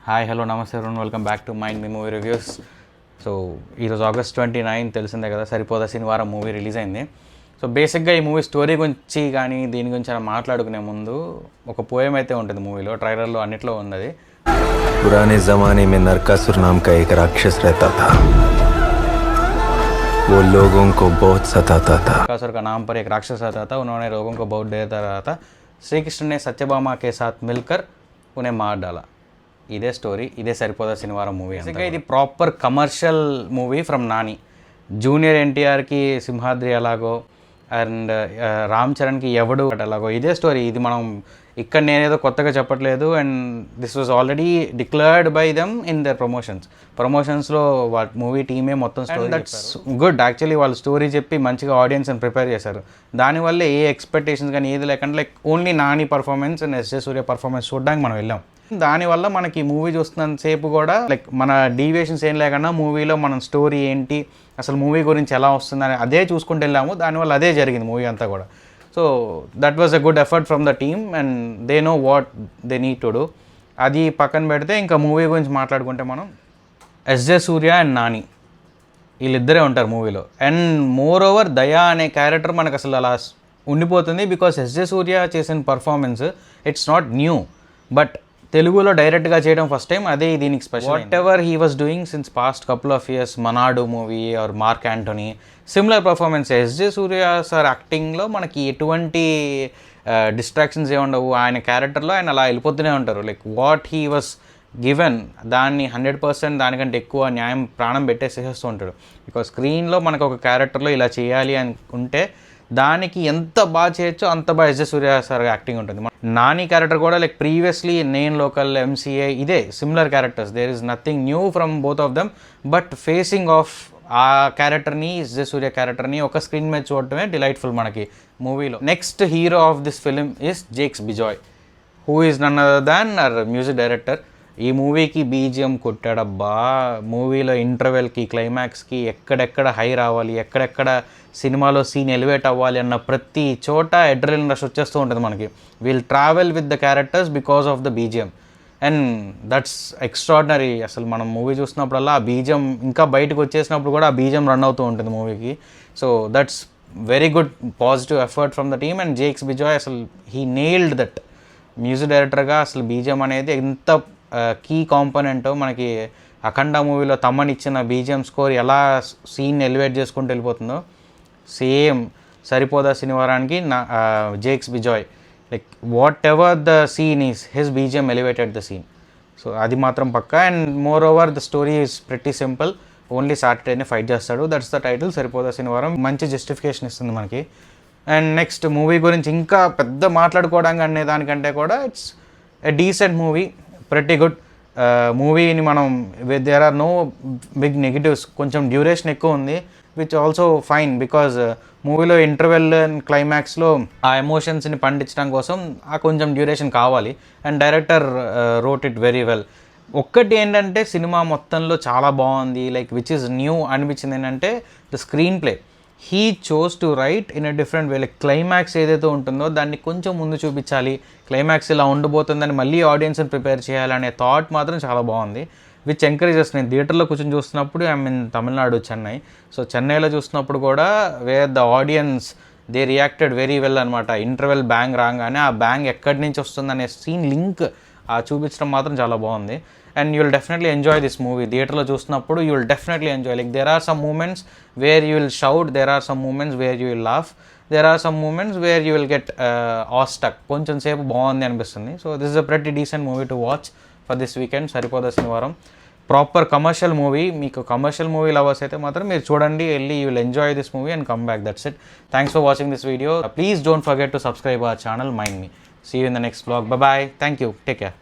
Hi hello నమస్తే everyone, welcome back to mind me movie reviews. So ఈరోజు August 29 తెలిసిందే కదా, సరిపోదా శనివారం మూవీ రిలీజ్ అయింది. సో బేసిక్గా ఈ మూవీ స్టోరీ గురించి కానీ దీని గురించి అలా మాట్లాడుకునే ముందు ఒక పోయం అయితే ఉంటుంది మూవీలో, ట్రైలర్లో అన్నిట్లో ఉంది. पुराने ज़माने में नरकासुर नाम का एक राक्षस रहता था. वो लोगों को बहुत सताता था. नरकासुर का नाम पर एक राक्षस आता था. उन्होंने लोगों को बहुत डराता रहा था. श्री कृष्ण ने सत्यभामा के साथ मिलकर उन्हें मार डाला. ఇదే స్టోరీ, ఇదే సరిపోదా శనివారం మూవీ. అందుకే ఇది proper commercial movie from Nani. Junior ఎన్టీఆర్కి సింహాద్రి ఎలాగో అండ్ రామ్ చరణ్కి ఎవడు ఎలాగో ఇదే స్టోరీ. ఇది మనం ఇక్కడ నేనేదో కొత్తగా చెప్పట్లేదు. And this was already declared by them in their ప్రమోషన్స్లో వాళ్ళ మూవీ టీమే మొత్తం స్టోరీ. That's good. యాక్చువల్లీ వాళ్ళు స్టోరీ చెప్పి మంచిగా ఆడియన్స్ని ప్రిపేర్ చేశారు. దానివల్ల ఏ ఎక్స్పెక్టేషన్స్ కానీ ఏది లేకుండా like only Nani performance and SJ Surya performance చూడడానికి మనం వెళ్ళాం. దానివల్ల మనకి మూవీ చూస్తున్నంతసేపు కూడా లైక్ మన డీవియేషన్స్ ఏం లేకుండా మూవీలో మనం స్టోరీ ఏంటి, అసలు మూవీ గురించి ఎలా వస్తుందని అదే చూసుకుంటూ వెళ్ళాము. దానివల్ల అదే జరిగింది మూవీ అంతా కూడా. So that was a good effort from the team and they know what they need to do. అది పక్కన పెడితే ఇంకా మూవీ గురించి మాట్లాడుకుంటే మనం ఎస్జే సూర్య అండ్ నాని వీళ్ళిద్దరే ఉంటారు మూవీలో. అండ్ మోర్ ఓవర్ దయా అనే క్యారెక్టర్ మనకు అసలు అలా ఉండిపోతుంది. బికాస్ ఎస్జే సూర్య చేసిన performance it's not new, but తెలుగులో డైరెక్ట్గా చేయడం ఫస్ట్ టైం. అదే దీనికి special. Whatever he was doing since past couple of years, Maanaadu movie or Mark Antony, similar performance. SJ Suryah sir యాక్టింగ్లో మనకి ఎటువంటి డిస్ట్రాక్షన్స్ ఏముండవు. ఆయన క్యారెక్టర్లో ఆయన అలా వెళ్ళిపోతూనే ఉంటారు. Like what he was given దాన్ని 100% దానికంటే ఎక్కువ న్యాయం ప్రాణం పెట్టేసేస్తూ ఉంటాడు. బికాస్ స్క్రీన్లో మనకు ఒక క్యారెక్టర్లో ఇలా చేయాలి అని ఉంటే దానికి ఎంత బాగా చేయొచ్చో అంత బాగా ఎస్జే సూర్య సార్ యాక్టింగ్ ఉంటుంది. నాని క్యారెక్టర్ కూడా లైక్ ప్రీవియస్లీ నేను లోకల్, ఎంసీఏ ఇదే similar characters. There is nothing new from both of them. But facing of ఆ క్యారెక్టర్ని, ఎస్జే సూర్య క్యారెక్టర్ని ఒక స్క్రీన్ మీద చూడటమే డిలైట్ఫుల్ మనకి మూవీలో. Next hero of this film is Jakes Bejoy, who is none other than our music director. ఈ మూవీకి బీజిఎం కొట్టాడబ్బా. మూవీలో ఇంటర్వెల్కి, క్లైమాక్స్కి ఎక్కడెక్కడ హై రావాలి, ఎక్కడెక్కడ సినిమాలో సీన్ ఎలివేట్ అవ్వాలి అన్న ప్రతి చోట అడ్రినలిన్ రష్ వచ్చేస్తూ ఉంటుంది మనకి. We'll travel with the characters because of the BGM and that's extraordinary. అసలు మనం మూవీ చూసినప్పుడల్లా ఆ బీజిఎం ఇంకా బయటకు వచ్చేసినప్పుడు కూడా ఆ బీజిఎం రన్ అవుతూ ఉంటుంది మూవీకి. So that's very good positive effort from the team. And Jakes Bejoy అసలు హీ నెయిల్డ్ దట్. మ్యూజిక్ డైరెక్టర్గా అసలు బీజిఎం అనేది ఎంత కీ కాంపోనెంట్. మనకి అఖండ మూవీలో తమ్మని ఇచ్చిన బీజిఎం స్కోర్ ఎలా సీన్ ఎలివేట్ చేసుకుంటూ వెళ్ళిపోతుందో సేమ్ సరిపోదా శనివారానికి Jakes Bejoy like whatever the scene is his BGM elevated the scene. So అది మాత్రం పక్కా. And moreover the story is pretty simple. Only సాటర్డేనే ఫైట్ చేస్తాడు. That's the title, Saripodhaa Sanivaaram. మంచి జస్టిఫికేషన్ ఇస్తుంది మనకి. అండ్ నెక్స్ట్ మూవీ గురించి ఇంకా పెద్ద మాట్లాడుకోవడానికి అనే దానికంటే కూడా it's a decent movie, pretty good మూవీని మనం there are no big negatives. కొంచెం డ్యూరేషన్ ఎక్కువ ఉంది విచ్ ఆల్సో ఫైన్ బికాజ్ మూవీలో ఇంటర్వెల్ అండ్ క్లైమాక్స్లో ఆ ఎమోషన్స్ని పండించడం కోసం ఆ కొంచెం డ్యూరేషన్ కావాలి. And director wrote it very well. ఒక్కటి ఏంటంటే సినిమా మొత్తంలో చాలా బాగుంది, లైక్ విచ్ ఈజ్ న్యూ అనిపించింది ఏంటంటే the screen play. He chose to right in a different way. Like climax ఏదైతే ఉంటుందో దాన్ని కొంచెం ముందు చూపించాలి, క్లైమాక్స్ ఇలా ఉండబోతుందని మళ్ళీ ఆడియన్స్ని ప్రిపేర్ చేయాలనే థాట్ మాత్రం చాలా బాగుంది. Which encourages. నేను థియేటర్లో కూర్చొని చూస్తున్నప్పుడు I mean Tamil Nadu, Chennai. So చెన్నైలో చూస్తున్నప్పుడు కూడా wear the audience they reacted very well అనమాట. ఇంటర్వెల్ బ్యాంగ్ రాగానే ఆ బ్యాంగ్ ఎక్కడి నుంచి వస్తుందనే సీన్ లింక్ చూపించడం మాత్రం చాలా బాగుంది. And you will definitely enjoy this movie. థియేటర్లో చూసినప్పుడు you will definitely enjoy. Like there are some moments where you will shout, there are some moments where you will laugh, there are some moments where you will get all stuck. కొంచెం సేపు బాగుంది అనిపిస్తుంది. So this is a pretty decent movie to watch for this weekend, Saripodhaa Sanivaaram. Proper commercial movie. మీకు commercial movie lovers అయితే మాత్రం మీరు చూడండి, వెళ్ళి you will enjoy this movie and come back. That's it. Thanks for watching this video. Please don't forget to subscribe our channel mind me. See you in the next vlog. Bye bye. Thank you. Take care.